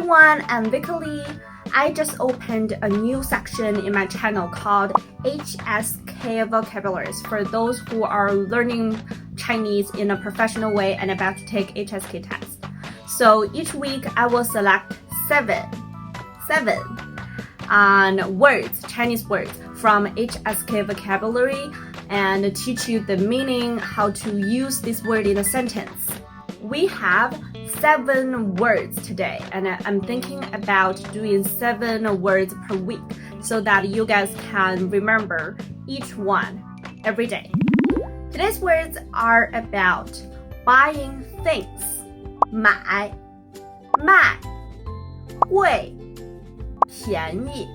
everyone, I'm Vica. I just opened a new section in my channel called HSK vocabularies for those who are learning Chinese in a professional way and about to take HSK test. So each week I will select seven words, Chinese words from HSK vocabulary and teach you the meaning, how to use this word in a sentence. We have 7 words today, and I'm thinking about doing 7 words per week so that you guys can remember each one every day. Today's words are about buying things. 买 卖 贵 便宜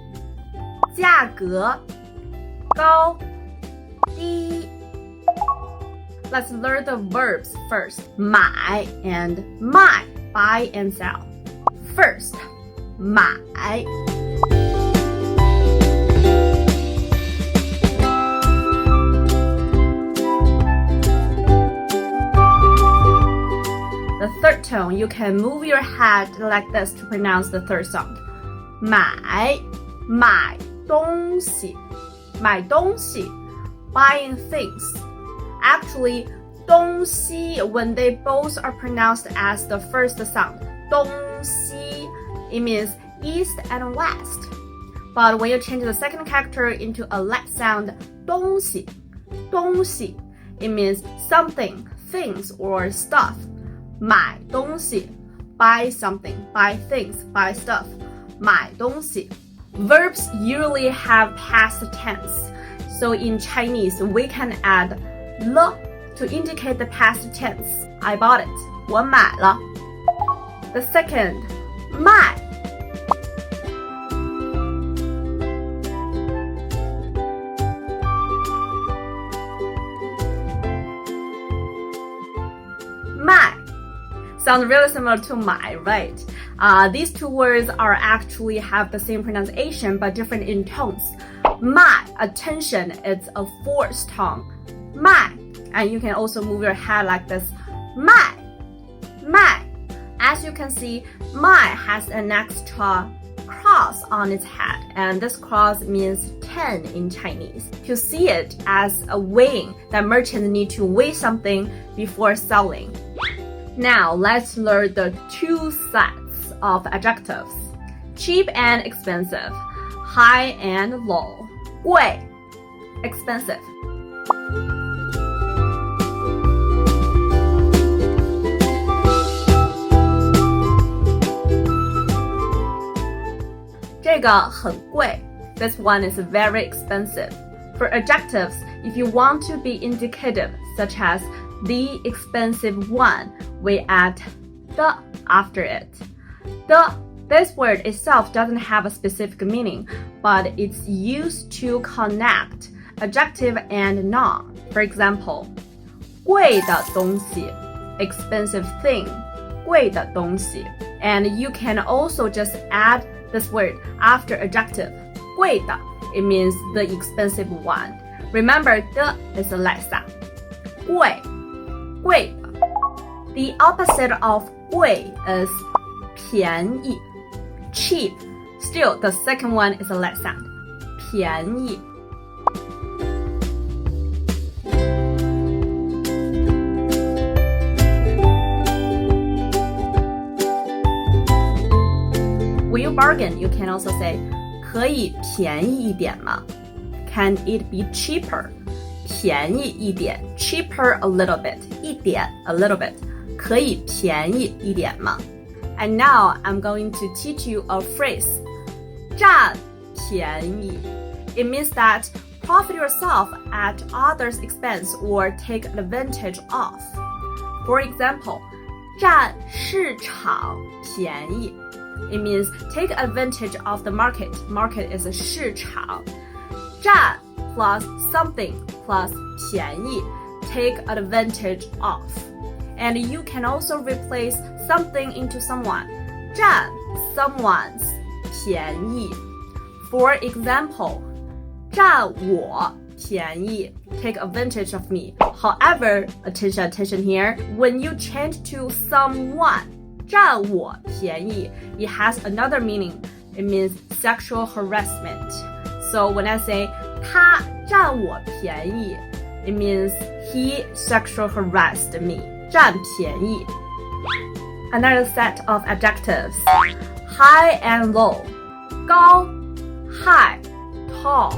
价格 高 低 Let's learn the verbs first. 买 and 卖 buy and sell. First, 买 The third tone, you can move your head like this to pronounce the third sound. 买东西 buying things. Actually, 东西 when they both are pronounced as the first sound, 东西 it means east and west. But when you change the second character into a light sound, 东西 it means something, things or stuff. 买东西 buy something, buy things, buy stuff. 买东西 Verbs usually have past tense. So in Chinese, we can add 了 to indicate the past tense. I bought it. 我买了 The second, 卖 卖 Sounds really similar to 买, right? These two words are actually have the same pronunciation but different in tones. 卖 attention, it's a forced tone. 卖 and you can also move your head like this. 卖 As you can see, 卖 has an extra cross on its head, and this cross means 10 in Chinese. To see it as a weighing, that merchants need to weigh something before selling. Now let's learn the 2 sets of adjectives. Cheap and expensive, high and low. 贵 expensive.这个很贵 This one is very expensive. For adjectives, if you want to be indicative, such as the expensive one, we add 的 after it. 的 This word itself doesn't have a specific meaning, but it's used to connect adjective and noun. For example, 贵的东西 expensive thing, 贵的东西 And you can also just add this word after adjective. 贵的 it means the expensive one. Remember, 的 is a light sound. 贵 的 The opposite of 贵 is 便宜 cheap. Still, the second one is a light sound. 便宜 Will you bargain? You can also say 可以便宜一点吗? Can it be cheaper? 便宜一点 cheaper a little bit 一点 a little bit 可以便宜一点吗? And now I'm going to teach you a phrase. 占便宜 It means that profit yourself at others' expense or take advantage of. For example, 占市场便宜It means take advantage of the market. Market is a 市场. 占 plus something plus 便宜 take advantage of. And you can also replace something into someone. 占 someone's 便宜. For example, 占我便宜 take advantage of me. However, attention here, when you change to someone, 占我便宜 it has another meaning. It means sexual harassment. So when I say 他占我便宜 it means he sexual harassed me. 占便宜 Another set of adjectives. High and low. 高 high, tall.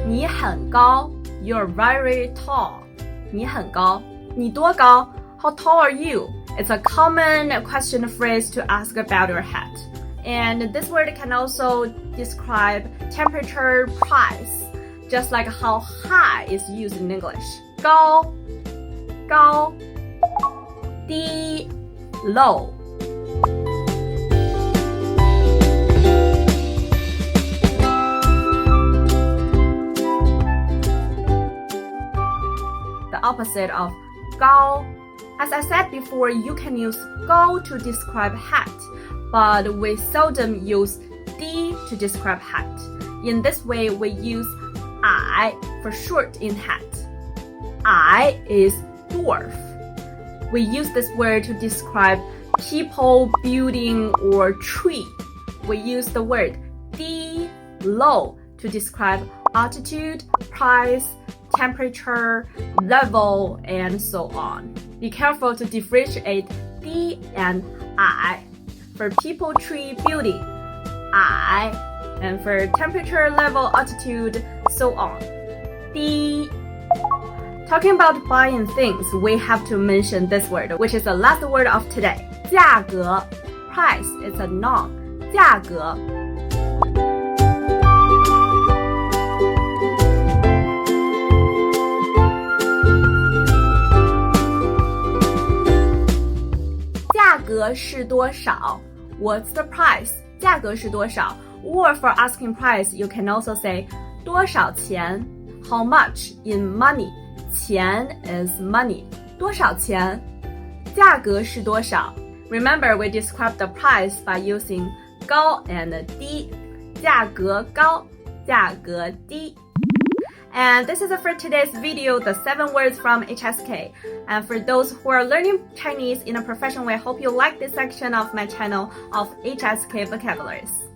你很高 You're very tall. 你很高你多高 How tall are you? It's a common question phrase to ask about your height. And this word can also describe temperature, price, just like how high is used in English. 高 高 低 low. The opposite of 高. As I said before, you can use 高 to describe height, but we seldom use 低 to describe height. In this way, we use 矮 for short in height. 矮 is dwarf. We use this word to describe people, building, or tree. We use the word 低 low to describe altitude, price, temperature, level, and so on. Be careful to differentiate 低 and 矮. For people, tree, building, 矮, and for temperature, level, altitude, so on. 低. Talking about buying things, we have to mention this word, which is the last word of today. 价格 price is a noun. 价格价格是多少 What's the price? 价格是多少 Or for asking price, you can also say 多少钱 How much in money? 钱 is money. 多少钱价格是多少 Remember, we described the price by using 高 and 低价格高价格低And this is it for today's video, the 7 words from HSK. And for those who are learning Chinese in a professional way, I hope you like this section of my channel of HSK vocabularies.